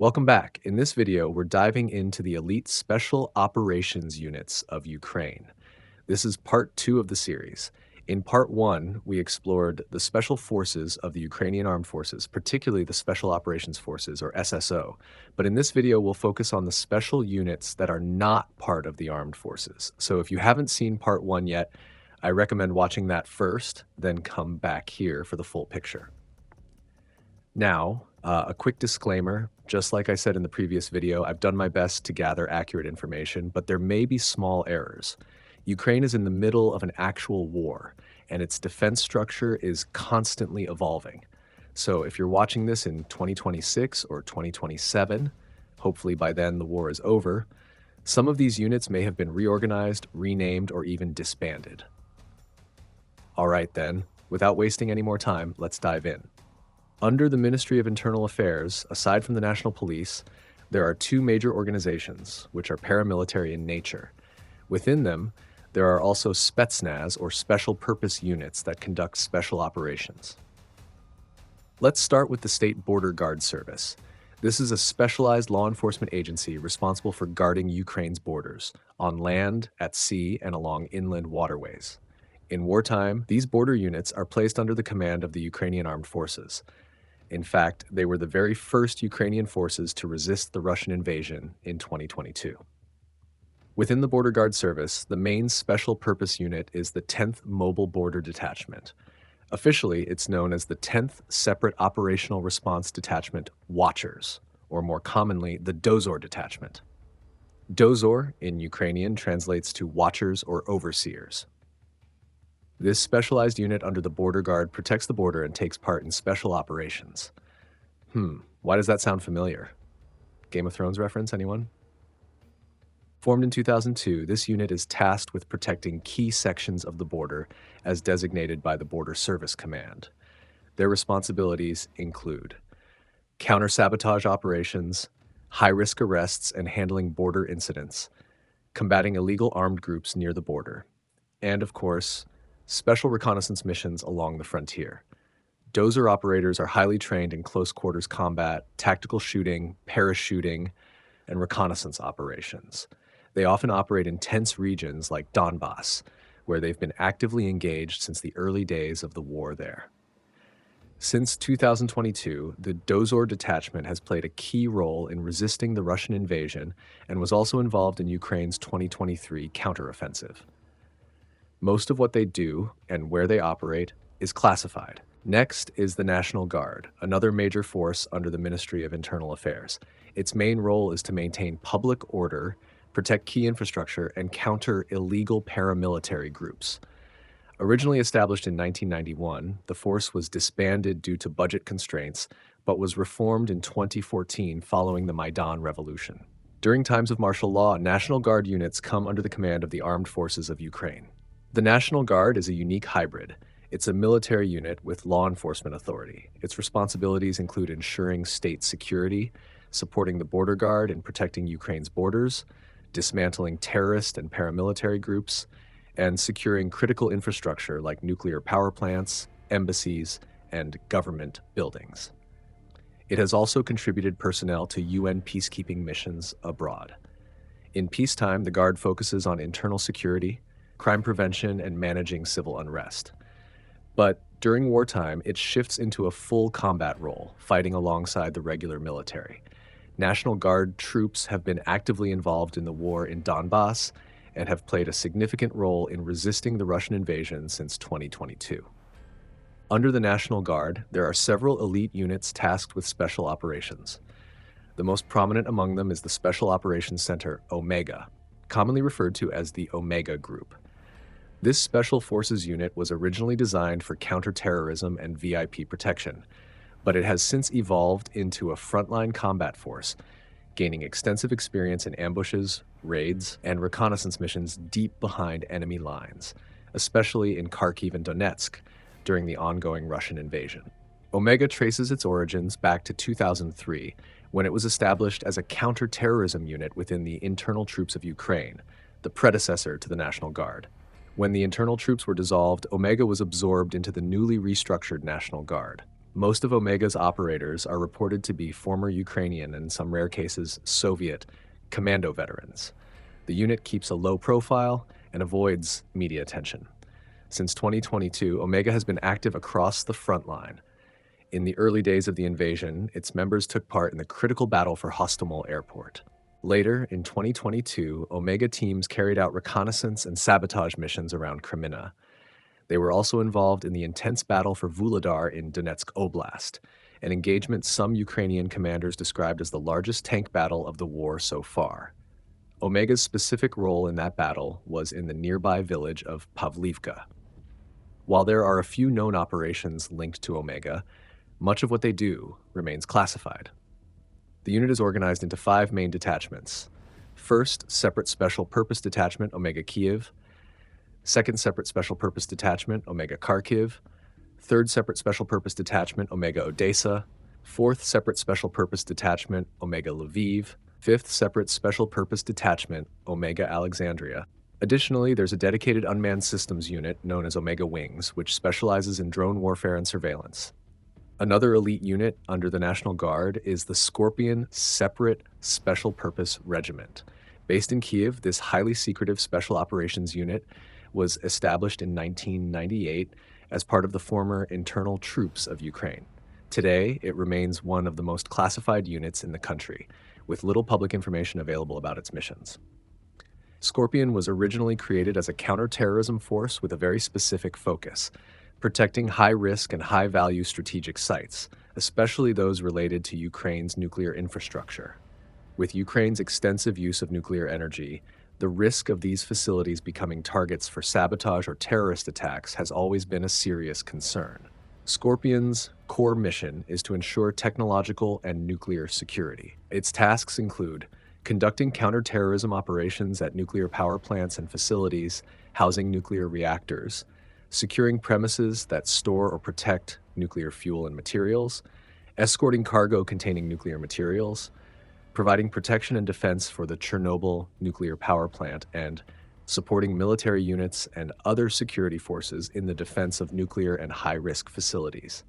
Welcome back. In this video, we're diving into the elite special operations units of Ukraine. This is part 2 of the series. In part 1, we explored the special forces of the Ukrainian Armed Forces, particularly the Special Operations Forces, or SSO. But in this video, we'll focus on the special units that are not part of the armed forces. So if you haven't seen part 1 yet, I recommend watching that first, then come back here for the full picture. Now, a quick disclaimer, just like I said in the previous video, I've done my best to gather accurate information, but there may be small errors. Ukraine is in the middle of an actual war, and its defense structure is constantly evolving. So if you're watching this in 2026 or 2027, hopefully by then the war is over, some of these units may have been reorganized, renamed, or even disbanded. All right then, without wasting any more time, let's dive in. Under the Ministry of Internal Affairs, aside from the National Police, there are two major organizations, which are paramilitary in nature. Within them, there are also Spetsnaz, or special purpose units that conduct special operations. Let's start with the State Border Guard Service. This is a specialized law enforcement agency responsible for guarding Ukraine's borders, on land, at sea, and along inland waterways. In wartime, these border units are placed under the command of the Ukrainian Armed Forces. In fact, they were the very first Ukrainian forces to resist the Russian invasion in 2022. Within the Border Guard Service, the main special purpose unit is the 10th Mobile Border Detachment. Officially, it's known as the 10th Separate Operational Response Detachment Watchers, or more commonly, the Dozor Detachment. Dozor, in Ukrainian, translates to Watchers or Overseers. This specialized unit under the Border Guard protects the border and takes part in special operations. Why does that sound familiar? Game of Thrones reference, anyone? Formed in 2002, this unit is tasked with protecting key sections of the border as designated by the Border Service Command. Their responsibilities include counter-sabotage operations, high-risk arrests and handling border incidents, combating illegal armed groups near the border, and, of course, special reconnaissance missions along the frontier. Dozer operators are highly trained in close-quarters combat, tactical shooting, parachuting, and reconnaissance operations. They often operate in tense regions like Donbass, where they've been actively engaged since the early days of the war there. Since 2022, the Dozor Detachment has played a key role in resisting the Russian invasion and was also involved in Ukraine's 2023 counteroffensive. Most of what they do and where they operate is classified. Next is the National Guard, another major force under the Ministry of Internal Affairs. Its main role is to maintain public order, protect key infrastructure, and counter illegal paramilitary groups. Originally established in 1991, the force was disbanded due to budget constraints, but was reformed in 2014 following the Maidan Revolution. During times of martial law, National Guard units come under the command of the Armed Forces of Ukraine. The National Guard is a unique hybrid. It's a military unit with law enforcement authority. Its responsibilities include ensuring state security, supporting the border guard and protecting Ukraine's borders, dismantling terrorist and paramilitary groups, and securing critical infrastructure like nuclear power plants, embassies, and government buildings. It has also contributed personnel to UN peacekeeping missions abroad. In peacetime, the Guard focuses on internal security, crime prevention, and managing civil unrest. But during wartime, it shifts into a full combat role, fighting alongside the regular military. National Guard troops have been actively involved in the war in Donbass and have played a significant role in resisting the Russian invasion since 2022. Under the National Guard, there are several elite units tasked with special operations. The most prominent among them is the Special Operations Center, Omega, commonly referred to as the Omega Group. This Special Forces unit was originally designed for counterterrorism and VIP protection, but it has since evolved into a frontline combat force, gaining extensive experience in ambushes, raids, and reconnaissance missions deep behind enemy lines, especially in Kharkiv and Donetsk during the ongoing Russian invasion. Omega traces its origins back to 2003, when it was established as a counterterrorism unit within the internal troops of Ukraine, the predecessor to the National Guard. When the internal troops were dissolved, Omega was absorbed into the newly restructured National Guard. Most of Omega's operators are reported to be former Ukrainian and in some rare cases Soviet commando veterans. The unit keeps a low profile and avoids media attention. Since 2022, Omega has been active across the front line. In the early days of the invasion, its members took part in the critical battle for Hostomel Airport. Later, in 2022, Omega teams carried out reconnaissance and sabotage missions around Kreminna. They were also involved in the intense battle for Vuhledar in Donetsk Oblast, an engagement some Ukrainian commanders described as the largest tank battle of the war so far. Omega's specific role in that battle was in the nearby village of Pavlivka. While there are a few known operations linked to Omega, much of what they do remains classified. The unit is organized into 5 main detachments. First, Separate Special Purpose Detachment Omega Kiev. Second Separate Special Purpose Detachment Omega Kharkiv. Third Separate Special Purpose Detachment Omega Odessa. Fourth Separate Special Purpose Detachment Omega Lviv. Fifth Separate Special Purpose Detachment Omega Alexandria. Additionally, there's a dedicated unmanned systems unit known as Omega Wings, which specializes in drone warfare and surveillance. Another elite unit under the National Guard is the Scorpion Separate Special Purpose Regiment. Based in Kiev, this highly secretive special operations unit was established in 1998 as part of the former internal troops of Ukraine. Today, it remains one of the most classified units in the country, with little public information available about its missions. Scorpion was originally created as a counterterrorism force with a very specific focus: protecting high-risk and high-value strategic sites, especially those related to Ukraine's nuclear infrastructure. With Ukraine's extensive use of nuclear energy, the risk of these facilities becoming targets for sabotage or terrorist attacks has always been a serious concern. Scorpion's core mission is to ensure technological and nuclear security. Its tasks include conducting counterterrorism operations at nuclear power plants and facilities housing nuclear reactors, securing premises that store or protect nuclear fuel and materials, escorting cargo containing nuclear materials, providing protection and defense for the Chernobyl nuclear power plant, and supporting military units and other security forces in the defense of nuclear and high-risk facilities.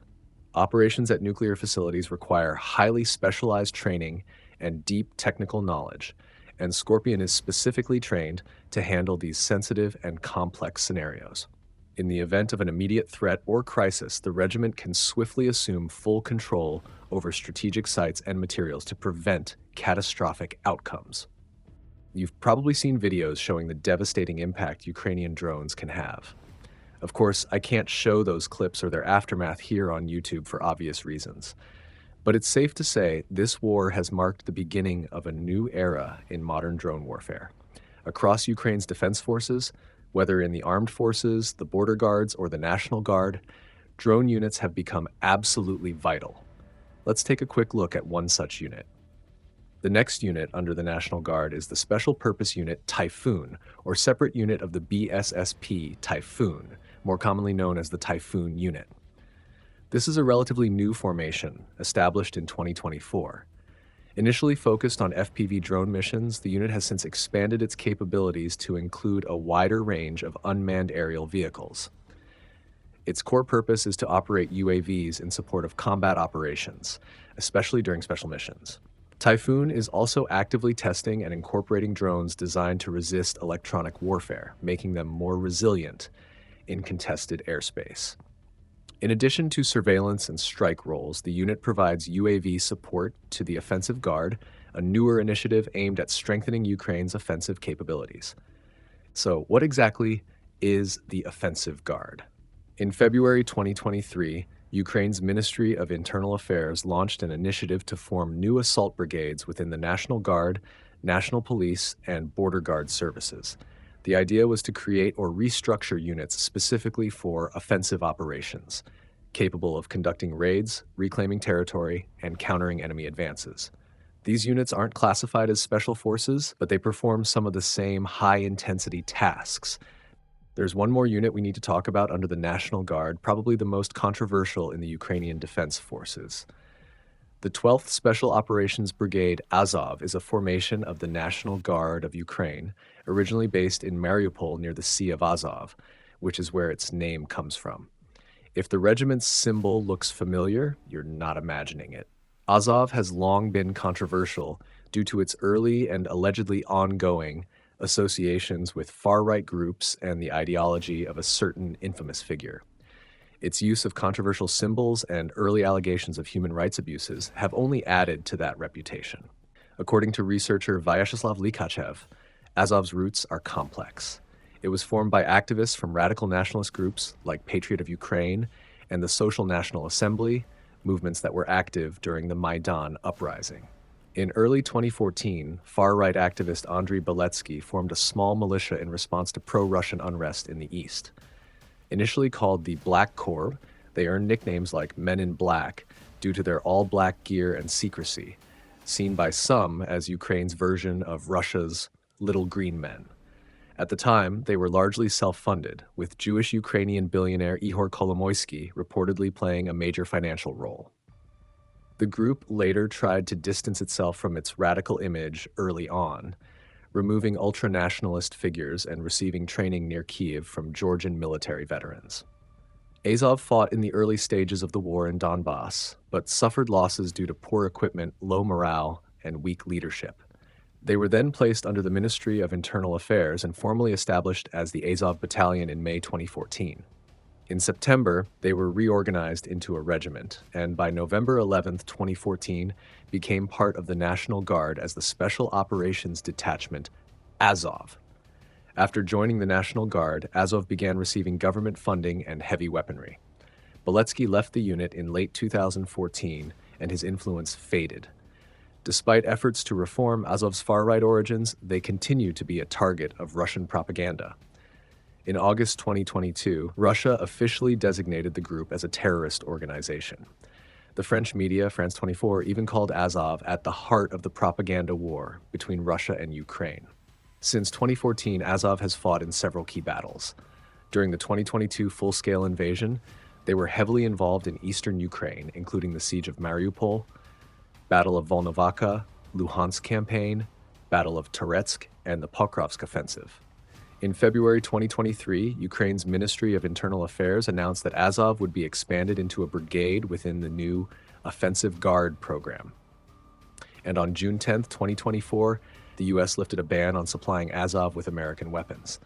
Operations at nuclear facilities require highly specialized training and deep technical knowledge, and Scorpion is specifically trained to handle these sensitive and complex scenarios. In the event of an immediate threat or crisis, the regiment can swiftly assume full control over strategic sites and materials to prevent catastrophic outcomes. You've probably seen videos showing the devastating impact Ukrainian drones can have. Of course, I can't show those clips or their aftermath here on YouTube for obvious reasons. But it's safe to say this war has marked the beginning of a new era in modern drone warfare. Across Ukraine's defense forces, whether in the armed forces, the border guards, or the National Guard, drone units have become absolutely vital. Let's take a quick look at one such unit. The next unit under the National Guard is the Special Purpose Unit Typhoon, or separate unit of the BSSP Typhoon, more commonly known as the Typhoon Unit. This is a relatively new formation, established in 2024. Initially focused on FPV drone missions, the unit has since expanded its capabilities to include a wider range of unmanned aerial vehicles. Its core purpose is to operate UAVs in support of combat operations, especially during special missions. Typhoon is also actively testing and incorporating drones designed to resist electronic warfare, making them more resilient in contested airspace. In addition to surveillance and strike roles, the unit provides UAV support to the Offensive Guard, a newer initiative aimed at strengthening Ukraine's offensive capabilities. So, what exactly is the Offensive Guard? In February 2023, Ukraine's Ministry of Internal Affairs launched an initiative to form new assault brigades within the National Guard, National Police, and Border Guard services. The idea was to create or restructure units specifically for offensive operations, capable of conducting raids, reclaiming territory, and countering enemy advances. These units aren't classified as special forces, but they perform some of the same high-intensity tasks. There's one more unit we need to talk about under the National Guard, probably the most controversial in the Ukrainian Defense Forces. The 12th Special Operations Brigade Azov is a formation of the National Guard of Ukraine, originally based in Mariupol near the Sea of Azov, which is where its name comes from. If the regiment's symbol looks familiar, you're not imagining it. Azov has long been controversial due to its early and allegedly ongoing associations with far-right groups and the ideology of a certain infamous figure. Its use of controversial symbols and early allegations of human rights abuses have only added to that reputation. According to researcher Vyacheslav Likachev, Azov's roots are complex. It was formed by activists from radical nationalist groups like Patriot of Ukraine and the Social National Assembly, movements that were active during the Maidan uprising. In early 2014, far-right activist Andriy Beletsky formed a small militia in response to pro-Russian unrest in the East. Initially called the Black Corps, they earned nicknames like Men in Black due to their all-black gear and secrecy, seen by some as Ukraine's version of Russia's Little Green Men. At the time, they were largely self-funded, with Jewish Ukrainian billionaire Ihor Kolomoisky reportedly playing a major financial role. The group later tried to distance itself from its radical image early on, removing ultra-nationalist figures and receiving training near Kyiv from Georgian military veterans. Azov fought in the early stages of the war in Donbass, but suffered losses due to poor equipment, low morale, and weak leadership. They were then placed under the Ministry of Internal Affairs and formally established as the Azov Battalion in May 2014. In September, they were reorganized into a regiment, and by November 11, 2014, became part of the National Guard as the Special Operations Detachment, Azov. After joining the National Guard, Azov began receiving government funding and heavy weaponry. Beletsky left the unit in late 2014, and his influence faded. Despite efforts to reform Azov's far-right origins, they continue to be a target of Russian propaganda. In August 2022, Russia officially designated the group as a terrorist organization. The French media, France 24, even called Azov at the heart of the propaganda war between Russia and Ukraine. Since 2014, Azov has fought in several key battles. During the 2022 full-scale invasion, they were heavily involved in eastern Ukraine, including the siege of Mariupol, Battle of Volnovakha, Luhansk campaign, Battle of Toretsk, and the Pokrovsk offensive. In February 2023, Ukraine's Ministry of Internal Affairs announced that Azov would be expanded into a brigade within the new Offensive Guard program. And on June 10, 2024, the U.S. lifted a ban on supplying Azov with American weapons.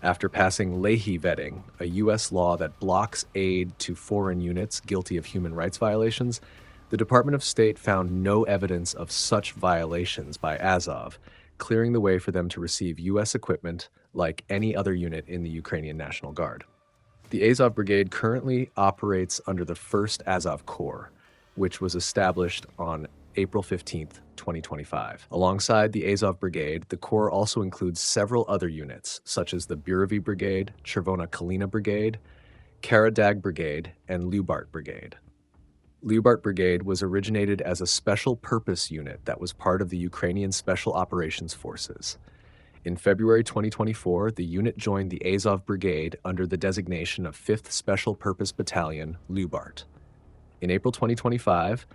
After passing Leahy vetting, a U.S. law that blocks aid to foreign units guilty of human rights violations, the Department of State found no evidence of such violations by Azov, clearing the way for them to receive U.S. equipment like any other unit in the Ukrainian National Guard. The Azov Brigade currently operates under the 1st Azov Corps, which was established on April 15, 2025. Alongside the Azov Brigade, the Corps also includes several other units, such as the Burovy Brigade, Chervona Kalina Brigade, Karadag Brigade, and Lyubart Brigade. Lyubart Brigade was originated as a special purpose unit that was part of the Ukrainian Special Operations Forces. In February 2024, the unit joined the Azov Brigade under the designation of 5th Special Purpose Battalion, Lyubart. In April 2025,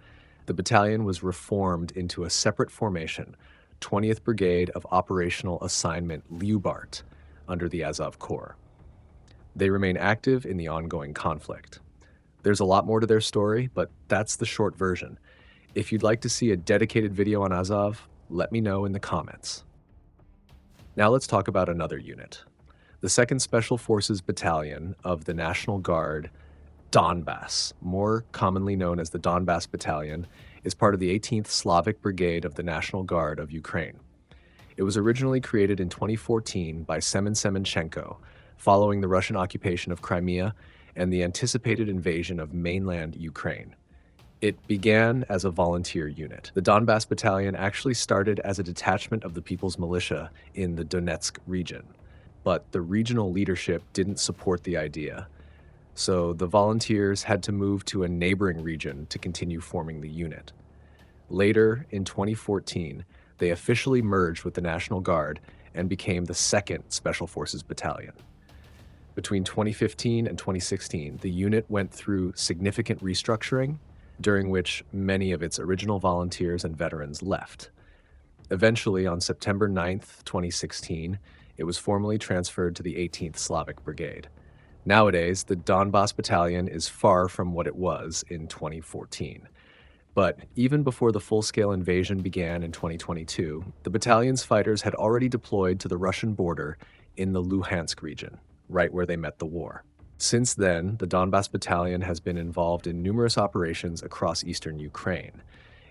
the battalion was reformed into a separate formation, 20th Brigade of Operational Assignment Lyubart, under the Azov Corps. They remain active in the ongoing conflict. There's a lot more to their story, but that's the short version. If you'd like to see a dedicated video on Azov, let me know in the comments. Now let's talk about another unit. The 2nd Special Forces Battalion of the National Guard, Donbass, more commonly known as the Donbass Battalion, is part of the 18th Slavic Brigade of the National Guard of Ukraine. It was originally created in 2014 by Semen Semenchenko, following the Russian occupation of Crimea and the anticipated invasion of mainland Ukraine. It began as a volunteer unit. The Donbass Battalion actually started as a detachment of the People's Militia in the Donetsk region, but the regional leadership didn't support the idea. So the volunteers had to move to a neighboring region to continue forming the unit. Later, in 2014, they officially merged with the National Guard and became the 2nd Special Forces Battalion. Between 2015 and 2016, the unit went through significant restructuring, during which many of its original volunteers and veterans left. Eventually, on September 9, 2016, it was formally transferred to the 18th Slavic Brigade. Nowadays, the Donbas Battalion is far from what it was in 2014. But even before the full-scale invasion began in 2022, the battalion's fighters had already deployed to the Russian border in the Luhansk region, right where they met the war. Since then, the Donbas Battalion has been involved in numerous operations across eastern Ukraine.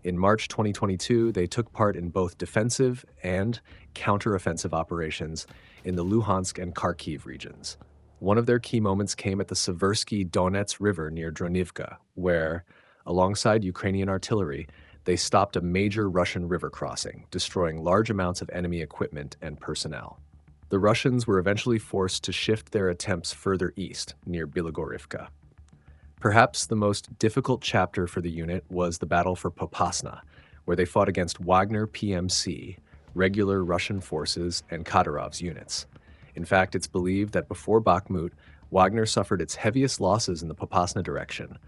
In March 2022, they took part in both defensive and counteroffensive operations in the Luhansk and Kharkiv regions. One of their key moments came at the Seversky Donets River near Dronivka, where, alongside Ukrainian artillery, they stopped a major Russian river crossing, destroying large amounts of enemy equipment and personnel. The Russians were eventually forced to shift their attempts further east, near Bilogorivka. Perhaps the most difficult chapter for the unit was the battle for Popasna, where they fought against Wagner PMC, regular Russian forces, and Kadyrov's units. In fact, it's believed that before Bakhmut, Wagner suffered its heaviest losses in the Popasna direction,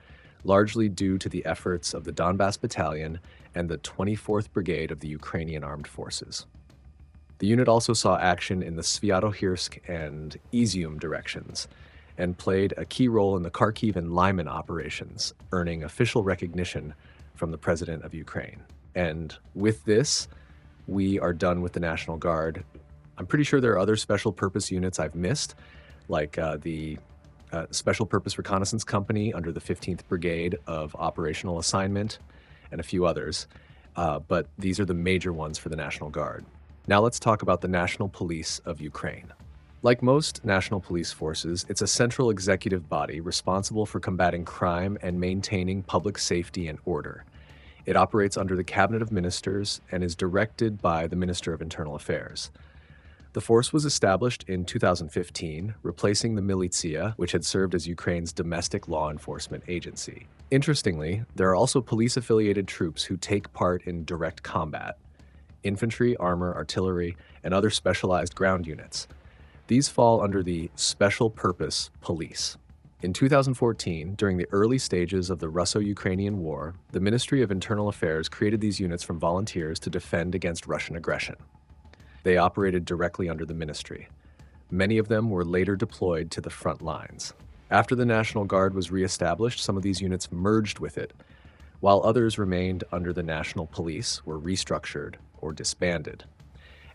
largely due to the efforts of the Donbas Battalion and the 24th Brigade of the Ukrainian Armed Forces. The unit also saw action in the Sviatohirsk and Izium directions, and played a key role in the Kharkiv and Lyman operations, earning official recognition from the President of Ukraine. And with this, we are done with the National Guard. I'm pretty sure there are other special purpose units I've missed, like the Special Purpose Reconnaissance Company under the 15th Brigade of Operational Assignment, and a few others, but these are the major ones for the National Guard. Now let's talk about the National Police of Ukraine. Like most national police forces, it's a central executive body responsible for combating crime and maintaining public safety and order. It operates under the Cabinet of Ministers and is directed by the Minister of Internal Affairs. The force was established in 2015, replacing the Militia, which had served as Ukraine's domestic law enforcement agency. Interestingly, there are also police-affiliated troops who take part in direct combat: infantry, armor, artillery, and other specialized ground units. These fall under the Special Purpose Police. In 2014, during the early stages of the Russo-Ukrainian War, the Ministry of Internal Affairs created these units from volunteers to defend against Russian aggression. They operated directly under the ministry. Many of them were later deployed to the front lines. After the National Guard was reestablished, some of these units merged with it, while others remained under the National Police, were restructured, or disbanded.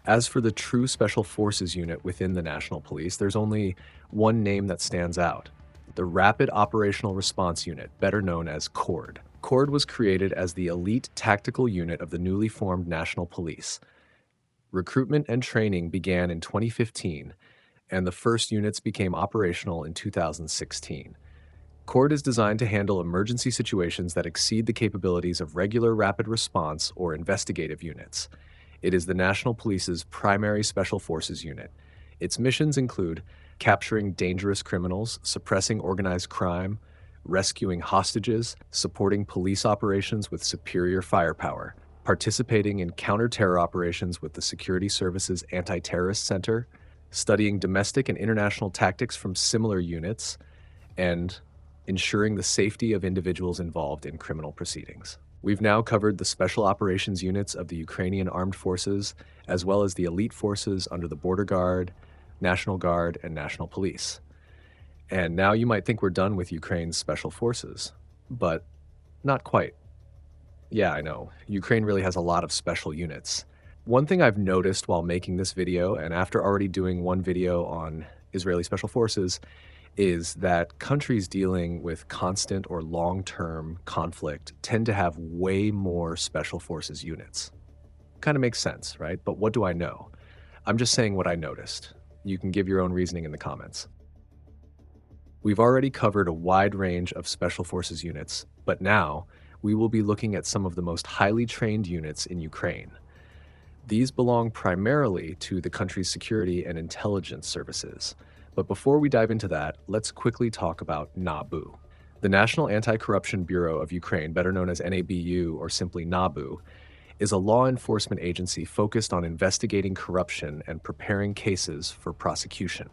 As for the true Special Forces unit within the National Police, there's only one name that stands out: the Rapid Operational Response Unit, better known as CORD. CORD was created as the elite tactical unit of the newly formed National Police. Recruitment and training began in 2015, and the first units became operational in 2016. CORD is designed to handle emergency situations that exceed the capabilities of regular rapid response or investigative units. It is the National Police's primary special forces unit. Its missions include capturing dangerous criminals, suppressing organized crime, rescuing hostages, supporting police operations with superior firepower, participating in counter-terror operations with the Security Services Anti-Terrorist Center, studying domestic and international tactics from similar units, and ensuring the safety of individuals involved in criminal proceedings. We've now covered the special operations units of the Ukrainian Armed Forces, as well as the elite forces under the Border Guard, National Guard, and National Police. And now you might think we're done with Ukraine's special forces, but not quite. Yeah, I know, Ukraine really has a lot of special units. One thing I've noticed while making this video, and after already doing one video on Israeli special forces, is that countries dealing with constant or long-term conflict tend to have way more special forces units. Kind of makes sense, right? But what do I know? I'm just saying what I noticed. You can give your own reasoning in the comments. We've already covered a wide range of special forces units, but now we will be looking at some of the most highly trained units in Ukraine. These belong primarily to the country's security and intelligence services. But before we dive into that, let's quickly talk about NABU. The National Anti-Corruption Bureau of Ukraine, better known as NABU or simply NABU, is a law enforcement agency focused on investigating corruption and preparing cases for prosecution.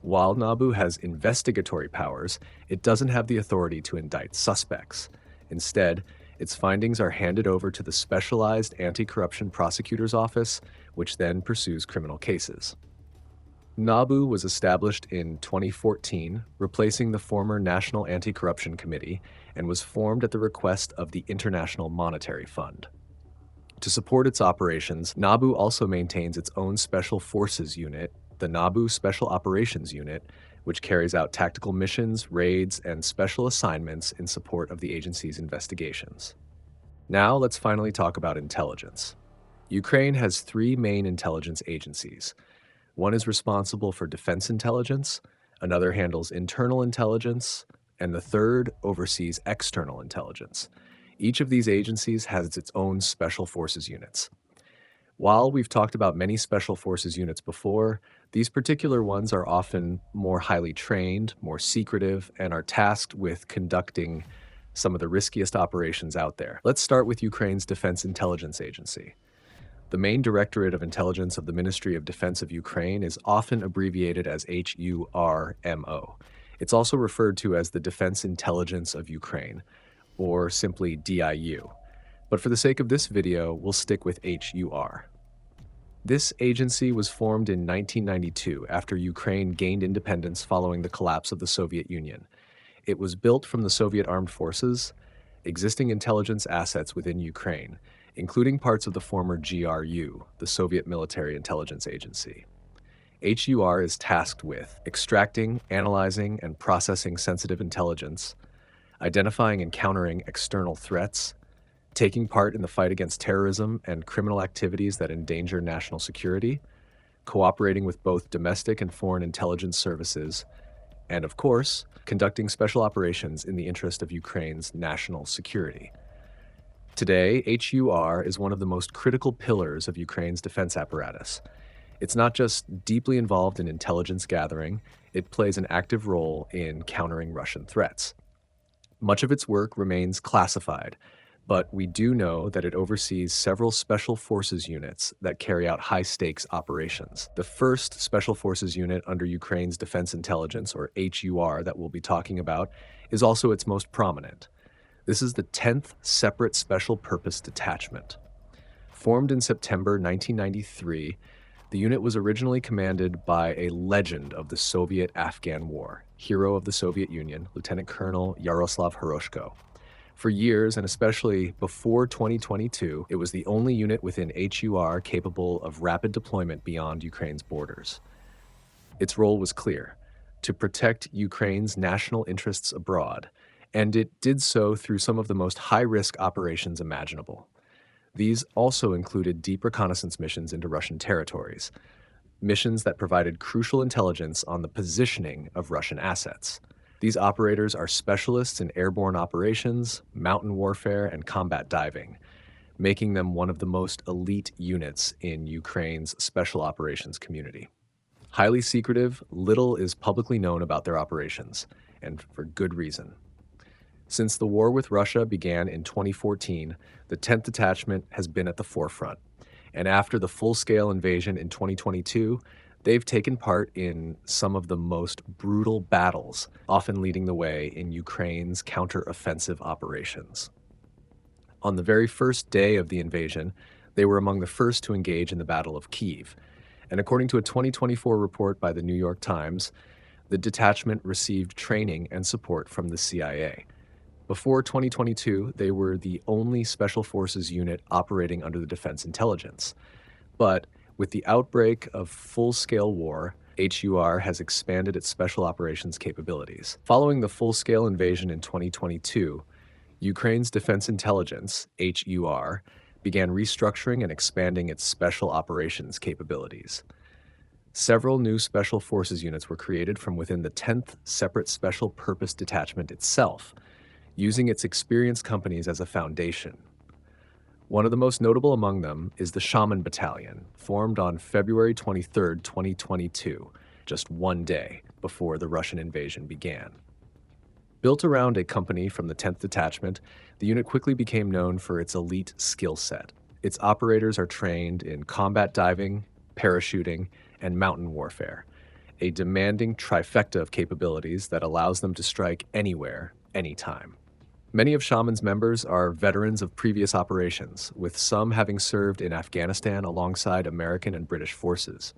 While NABU has investigatory powers, it doesn't have the authority to indict suspects. Instead, its findings are handed over to the Specialized Anti-Corruption Prosecutor's Office, which then pursues criminal cases. NABU was established in 2014, replacing the former National Anti-Corruption Committee, and was formed at the request of the International Monetary Fund. To support its operations, NABU also maintains its own Special Forces Unit, the NABU Special Operations Unit, which carries out tactical missions, raids, and special assignments in support of the agency's investigations. Now let's finally talk about intelligence. Ukraine has three main intelligence agencies. One is responsible for defense intelligence, another handles internal intelligence, and the third oversees external intelligence. Each of these agencies has its own special forces units. While we've talked about many special forces units before, these particular ones are often more highly trained, more secretive, and are tasked with conducting some of the riskiest operations out there. Let's start with Ukraine's Defense Intelligence Agency. The main Directorate of Intelligence of the Ministry of Defense of Ukraine is often abbreviated as HURMO. It's also referred to as the Defense Intelligence of Ukraine, or simply DIU. But for the sake of this video, we'll stick with HUR. This agency was formed in 1992 after Ukraine gained independence following the collapse of the Soviet Union. It was built from the Soviet armed forces, existing intelligence assets within Ukraine, including parts of the former GRU, the Soviet Military Intelligence Agency. HUR is tasked with extracting, analyzing, and processing sensitive intelligence, identifying and countering external threats, taking part in the fight against terrorism and criminal activities that endanger national security, cooperating with both domestic and foreign intelligence services, and of course, conducting special operations in the interest of Ukraine's national security. Today, HUR is one of the most critical pillars of Ukraine's defense apparatus. It's not just deeply involved in intelligence gathering, it plays an active role in countering Russian threats. Much of its work remains classified, but we do know that it oversees several special forces units that carry out high-stakes operations. The first special forces unit under Ukraine's Defense Intelligence, or HUR, that we'll be talking about, is also its most prominent. This is the 10th Separate Special Purpose Detachment. Formed in September 1993, the unit was originally commanded by a legend of the Soviet-Afghan War, hero of the Soviet Union, Lieutenant Colonel Yaroslav Horoshko. For years, and especially before 2022, it was the only unit within HUR capable of rapid deployment beyond Ukraine's borders. Its role was clear: to protect Ukraine's national interests abroad, and it did so through some of the most high-risk operations imaginable. These also included deep reconnaissance missions into Russian territories, missions that provided crucial intelligence on the positioning of Russian assets. These operators are specialists in airborne operations, mountain warfare, and combat diving, making them one of the most elite units in Ukraine's special operations community. Highly secretive, little is publicly known about their operations, and for good reason. Since the war with Russia began in 2014, the 10th Detachment has been at the forefront, and after the full-scale invasion in 2022, they've taken part in some of the most brutal battles, often leading the way in Ukraine's counter-offensive operations. On the very first day of the invasion, they were among the first to engage in the Battle of Kyiv, and according to a 2024 report by the New York Times, the detachment received training and support from the CIA. Before 2022, they were the only special forces unit operating under the Defense Intelligence. But with the outbreak of full-scale war, HUR has expanded its special operations capabilities. Following the full-scale invasion in 2022, Ukraine's Defense Intelligence, HUR, began restructuring and expanding its special operations capabilities. Several new special forces units were created from within the 10th Separate Special Purpose Detachment itself, using its experienced companies as a foundation. One of the most notable among them is the Shaman Battalion, formed on February 23, 2022, just one day before the Russian invasion began. Built around a company from the 10th Detachment, the unit quickly became known for its elite skill set. Its operators are trained in combat diving, parachuting, and mountain warfare, a demanding trifecta of capabilities that allows them to strike anywhere, anytime. Many of Shaman's members are veterans of previous operations, with some having served in Afghanistan alongside American and British forces.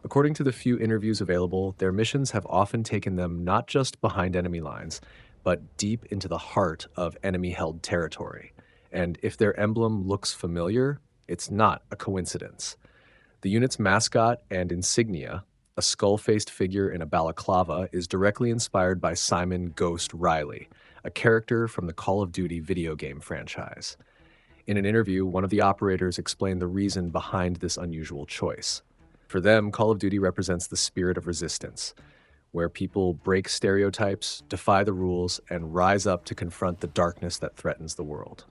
According to the few interviews available, their missions have often taken them not just behind enemy lines, but deep into the heart of enemy-held territory. And if their emblem looks familiar, it's not a coincidence. The unit's mascot and insignia, a skull-faced figure in a balaclava, is directly inspired by Simon Ghost Riley, a character from the Call of Duty video game franchise. In an interview, one of the operators explained the reason behind this unusual choice. For them, Call of Duty represents the spirit of resistance, where people break stereotypes, defy the rules, and rise up to confront the darkness that threatens the world.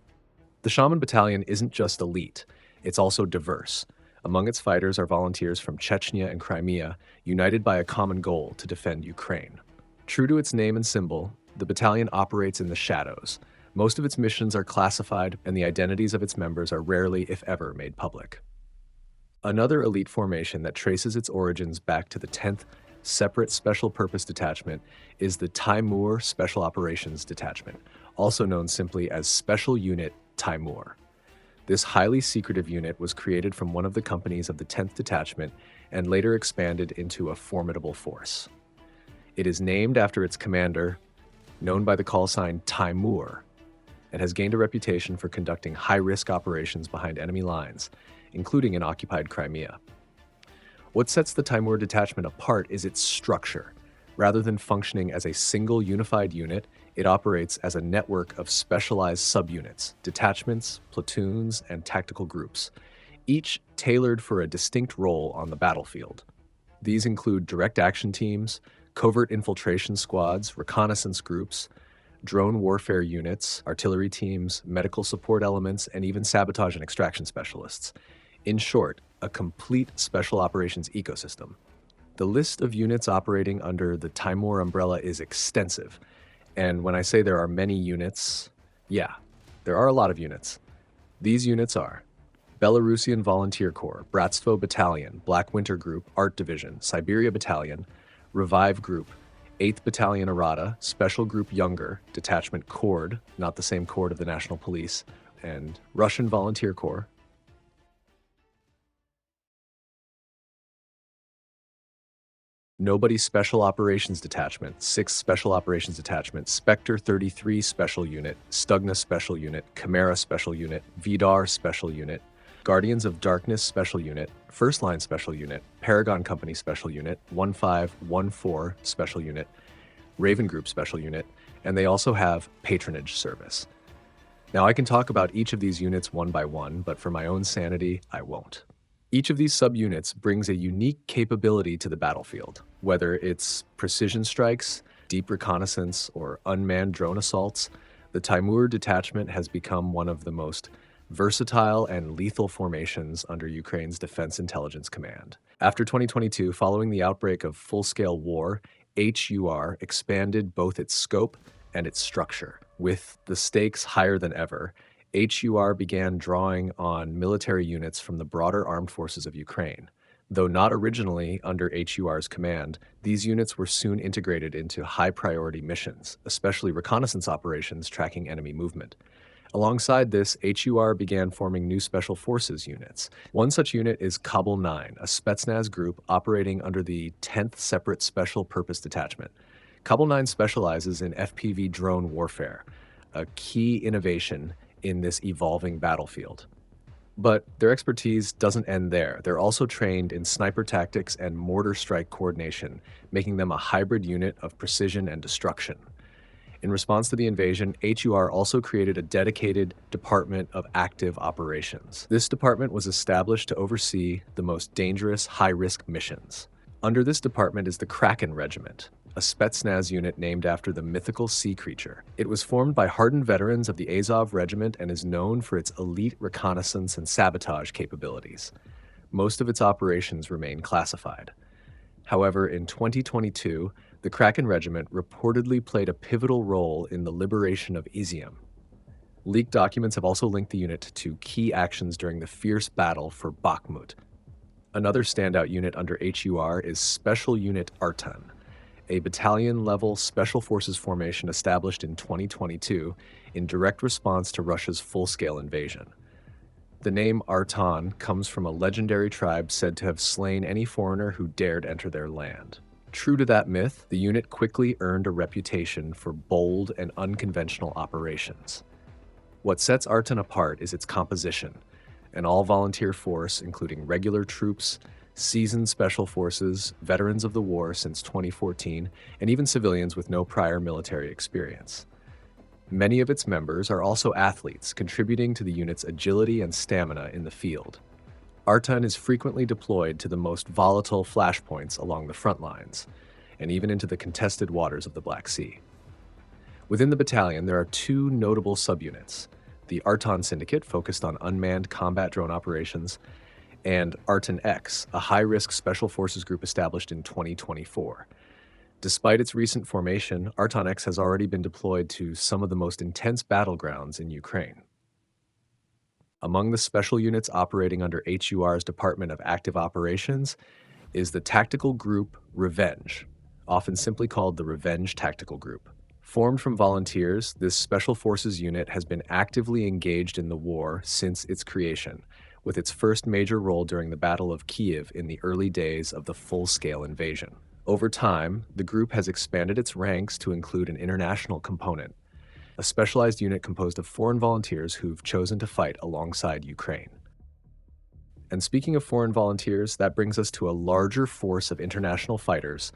The Shaman Battalion isn't just elite, it's also diverse. Among its fighters are volunteers from Chechnya and Crimea, united by a common goal to defend Ukraine. True to its name and symbol, the battalion operates in the shadows. Most of its missions are classified, and the identities of its members are rarely, if ever, made public. Another elite formation that traces its origins back to the 10th Separate Special Purpose Detachment is the Timur Special Operations Detachment, also known simply as Special Unit Timur. This highly secretive unit was created from one of the companies of the 10th Detachment and later expanded into a formidable force. It is named after its commander, known by the call sign Timur, and has gained a reputation for conducting high-risk operations behind enemy lines, including in occupied Crimea. What sets the Timur detachment apart is its structure. Rather than functioning as a single unified unit, it operates as a network of specialized subunits, detachments, platoons, and tactical groups, each tailored for a distinct role on the battlefield. These include direct action teams, covert infiltration squads, reconnaissance groups, drone warfare units, artillery teams, medical support elements, and even sabotage and extraction specialists. In short, a complete special operations ecosystem. The list of units operating under the Timur umbrella is extensive. And when I say there are many units, yeah, there are a lot of units. These units are Belarusian Volunteer Corps, Bratstvo Battalion, Black Winter Group, Art Division, Siberia Battalion, Revive Group, 8th Battalion Arata, Special Group Younger, Detachment Cord, not the same Cord of the National Police, and Russian Volunteer Corps, Nobody Special Operations Detachment, 6th Special Operations Detachment, Spectre 33 Special Unit, Stugna Special Unit, Chimera Special Unit, Vidar Special Unit, Guardians of Darkness Special Unit, First Line Special Unit, Paragon Company Special Unit, 1514 Special Unit, Raven Group Special Unit, and they also have Patronage Service. Now I can talk about each of these units one by one, but for my own sanity, I won't. Each of these subunits brings a unique capability to the battlefield, whether it's precision strikes, deep reconnaissance, or unmanned drone assaults. The Timur detachment has become one of the most versatile and lethal formations under Ukraine's Defense Intelligence Command. After 2022, following the outbreak of full-scale war, HUR expanded both its scope and its structure. With the stakes higher than ever, HUR began drawing on military units from the broader armed forces of Ukraine. Though not originally under HUR's command, these units were soon integrated into high-priority missions, especially reconnaissance operations tracking enemy movement. Alongside this, HUR began forming new special forces units. One such unit is Kabul 9, a Spetsnaz group operating under the 10th Separate Special Purpose Detachment. Kabul 9 specializes in FPV drone warfare, a key innovation in this evolving battlefield. But their expertise doesn't end there. They're also trained in sniper tactics and mortar strike coordination, making them a hybrid unit of precision and destruction. In response to the invasion, HUR also created a dedicated Department of Active Operations. This department was established to oversee the most dangerous, high-risk missions. Under this department is the Kraken Regiment, a Spetsnaz unit named after the mythical sea creature. It was formed by hardened veterans of the Azov Regiment and is known for its elite reconnaissance and sabotage capabilities. Most of its operations remain classified. However, in 2022, the Kraken Regiment reportedly played a pivotal role in the liberation of Izium. Leaked documents have also linked the unit to key actions during the fierce battle for Bakhmut. Another standout unit under HUR is Special Unit Artan, a battalion-level special forces formation established in 2022 in direct response to Russia's full-scale invasion. The name Artan comes from a legendary tribe said to have slain any foreigner who dared enter their land. True to that myth, the unit quickly earned a reputation for bold and unconventional operations. What sets Artan apart is its composition, an all-volunteer force including regular troops, seasoned special forces, veterans of the war since 2014, and even civilians with no prior military experience. Many of its members are also athletes, contributing to the unit's agility and stamina in the field. Artan is frequently deployed to the most volatile flashpoints along the front lines, and even into the contested waters of the Black Sea. Within the battalion, there are two notable subunits: the Artan Syndicate, focused on unmanned combat drone operations, and Artan X, a high-risk special forces group established in 2024. Despite its recent formation, Artan X has already been deployed to some of the most intense battlegrounds in Ukraine. Among the special units operating under HUR's Department of Active Operations is the Tactical Group Revenge, often simply called the Revenge Tactical Group. Formed from volunteers, this Special Forces unit has been actively engaged in the war since its creation, with its first major role during the Battle of Kyiv in the early days of the full-scale invasion. Over time, the group has expanded its ranks to include an international component, a specialized unit composed of foreign volunteers who've chosen to fight alongside Ukraine. And speaking of foreign volunteers, that brings us to a larger force of international fighters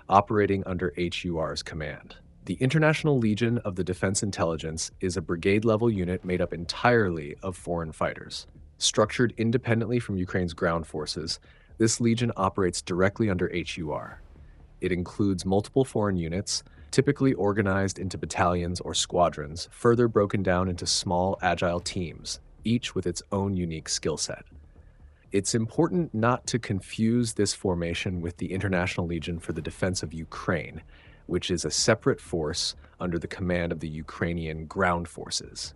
operating under HUR's command. The International Legion of the Defense Intelligence is a brigade-level unit made up entirely of foreign fighters. Structured independently from Ukraine's ground forces, this legion operates directly under HUR. It includes multiple foreign units, typically organized into battalions or squadrons, further broken down into small, agile teams, each with its own unique skill set. It's important not to confuse this formation with the International Legion for the Defense of Ukraine, which is a separate force under the command of the Ukrainian ground forces.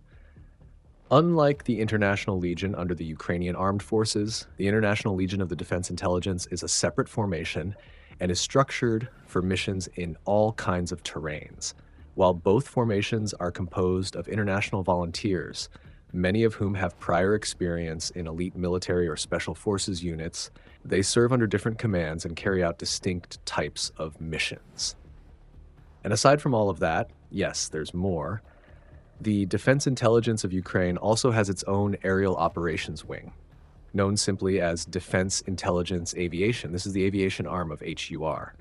Unlike the International Legion under the Ukrainian Armed Forces, the International Legion of the Defense Intelligence is a separate formation and is structured for missions in all kinds of terrains. While both formations are composed of international volunteers, many of whom have prior experience in elite military or special forces units, they serve under different commands and carry out distinct types of missions. And aside from all of that, yes, there's more. The Defense Intelligence of Ukraine also has its own aerial operations wing, known simply as Defense Intelligence Aviation. This is the aviation arm of HUR.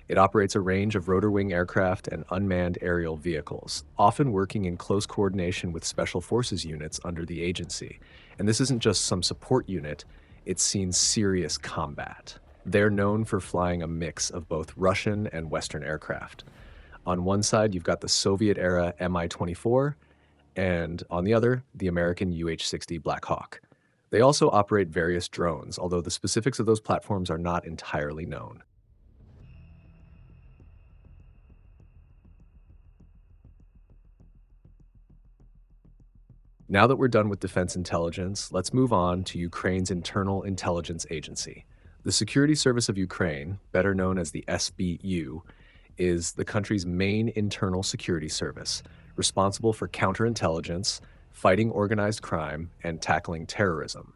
It operates a range of rotor wing aircraft and unmanned aerial vehicles, often working in close coordination with special forces units under the agency. And this isn't just some support unit, it's seen serious combat. They're known for flying a mix of both Russian and Western aircraft. On one side, you've got the Soviet-era Mi-24, and on the other, the American UH-60 Black Hawk. They also operate various drones, although the specifics of those platforms are not entirely known. Now that we're done with defense intelligence, let's move on to Ukraine's internal intelligence agency. The Security Service of Ukraine, better known as the SBU, is the country's main internal security service, responsible for counterintelligence, fighting organized crime, and tackling terrorism.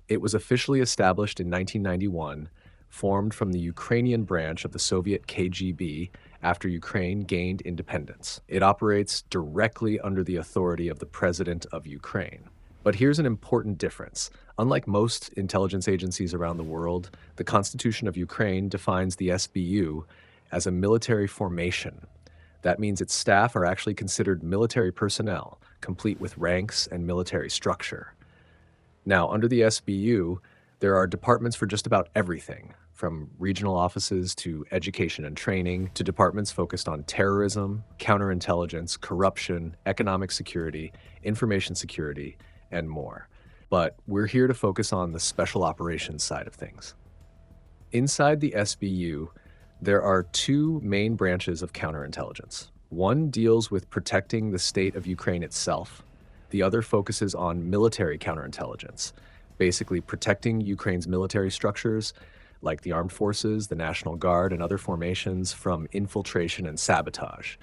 It was officially established in 1991, formed from the Ukrainian branch of the Soviet KGB after Ukraine gained independence. It operates directly under the authority of the President of Ukraine. But here's an important difference. Unlike most intelligence agencies around the world, the Constitution of Ukraine defines the SBU as a military formation. That means its staff are actually considered military personnel, complete with ranks and military structure. Now, under the SBU, there are departments for just about everything, from regional offices to education and training, to departments focused on terrorism, counterintelligence, corruption, economic security, information security, and more. But we're here to focus on the special operations side of things. Inside the SBU, there are two main branches of counterintelligence. One deals with protecting the state of Ukraine itself. The other focuses on military counterintelligence, basically protecting Ukraine's military structures, like the armed forces, the National Guard, and other formations from infiltration and sabotage.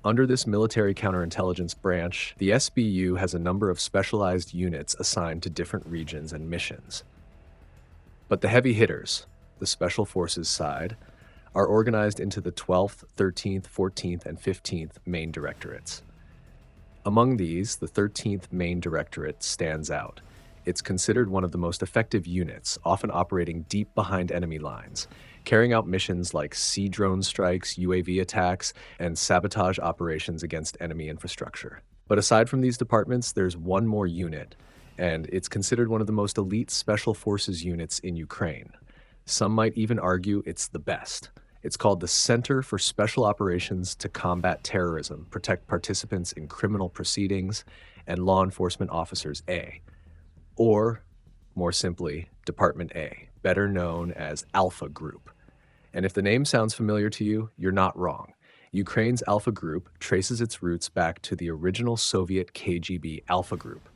Under this military counterintelligence branch, the SBU has a number of specialized units assigned to different regions and missions. But the heavy hitters, the Special Forces side, are organized into the 12th, 13th, 14th, and 15th main directorates. Among these, the 13th Main Directorate stands out. It's considered one of the most effective units, often operating deep behind enemy lines, carrying out missions like sea drone strikes, UAV attacks, and sabotage operations against enemy infrastructure. But aside from these departments, there's one more unit, and it's considered one of the most elite special forces units in Ukraine. Some might even argue it's the best. It's called the Center for Special Operations to Combat Terrorism, Protect Participants in Criminal Proceedings, and Law Enforcement Officers A, or, more simply, Department A, better known as Alpha Group. And if the name sounds familiar to you, you're not wrong. Ukraine's Alpha Group traces its roots back to the original Soviet KGB Alpha Group,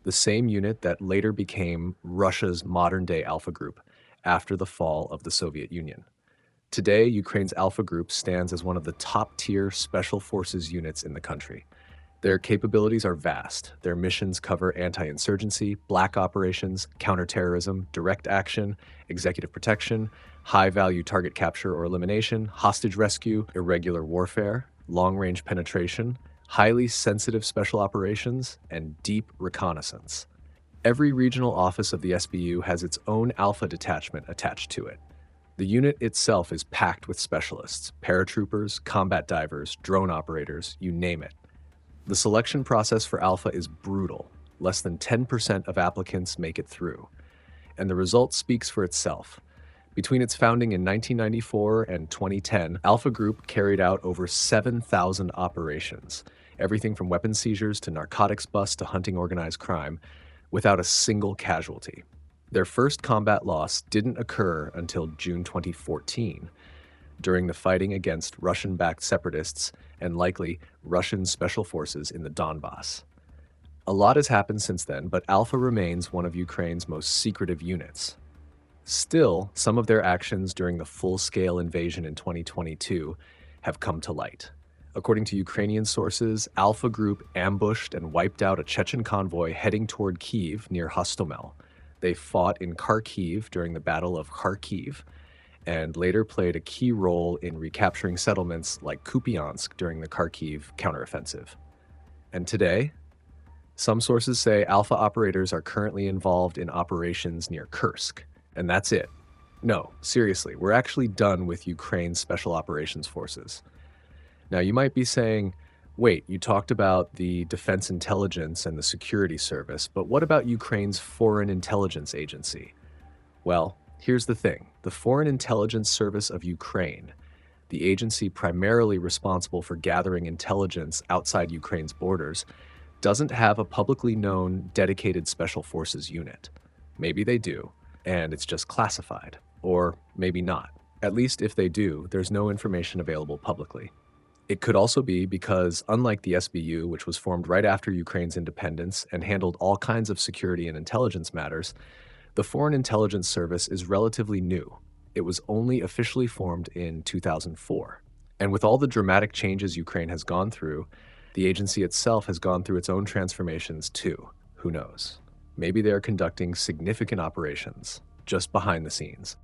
the same unit that later became Russia's modern-day Alpha Group after the fall of the Soviet Union. Today, Ukraine's Alpha Group stands as one of the top-tier special forces units in the country. Their capabilities are vast. Their missions cover anti-insurgency, black operations, counterterrorism, direct action, executive protection, high-value target capture or elimination, hostage rescue, irregular warfare, long-range penetration, highly sensitive special operations, and deep reconnaissance. Every regional office of the SBU has its own Alpha detachment attached to it. The unit itself is packed with specialists, paratroopers, combat divers, drone operators, you name it. The selection process for Alpha is brutal. Less than 10% of applicants make it through. And the result speaks for itself. Between its founding in 1994 and 2010, Alpha Group carried out over 7,000 operations, everything from weapon seizures to narcotics busts to hunting organized crime, without a single casualty. Their first combat loss didn't occur until June 2014, during the fighting against Russian-backed separatists and likely Russian special forces in the Donbass. A lot has happened since then, but Alpha remains one of Ukraine's most secretive units. Still, some of their actions during the full-scale invasion in 2022 have come to light. According to Ukrainian sources, Alpha Group ambushed and wiped out a Chechen convoy heading toward Kyiv near Hostomel. They fought in Kharkiv during the Battle of Kharkiv, and later played a key role in recapturing settlements like Kupiansk during the Kharkiv counteroffensive. And today, some sources say Alpha operators are currently involved in operations near Kursk, and that's it. No, seriously, we're actually done with Ukraine's Special Operations Forces. Now, you might be saying, wait, you talked about the Defense Intelligence and the Security Service, but what about Ukraine's Foreign Intelligence Agency? Well, here's the thing. The Foreign Intelligence Service of Ukraine, the agency primarily responsible for gathering intelligence outside Ukraine's borders, doesn't have a publicly known dedicated special forces unit. Maybe they do, and it's just classified. Or maybe not. At least if they do, there's no information available publicly. It could also be because, unlike the SBU, which was formed right after Ukraine's independence and handled all kinds of security and intelligence matters, the Foreign Intelligence Service is relatively new. It was only officially formed in 2004. And with all the dramatic changes Ukraine has gone through, the agency itself has gone through its own transformations too. Who knows? Maybe they are conducting significant operations just behind the scenes.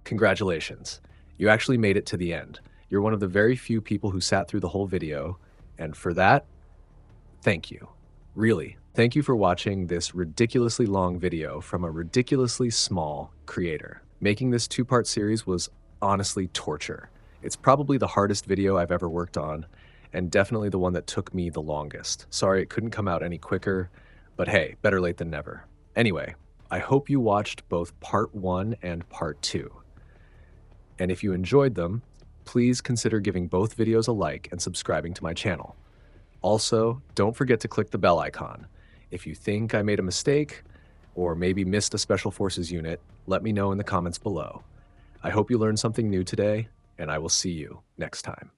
Congratulations. You actually made it to the end. You're one of the very few people who sat through the whole video, and for that, thank you. Really, thank you for watching this ridiculously long video from a ridiculously small creator. Making this two-part series was honestly torture. It's probably the hardest video I've ever worked on, and definitely the one that took me the longest. Sorry it couldn't come out any quicker, but hey, better late than never. Anyway, I hope you watched both part 1 and part 2. And if you enjoyed them, please consider giving both videos a like and subscribing to my channel. Also, don't forget to click the bell icon. If you think I made a mistake, or maybe missed a Special Forces unit, let me know in the comments below. I hope you learned something new today, and I will see you next time.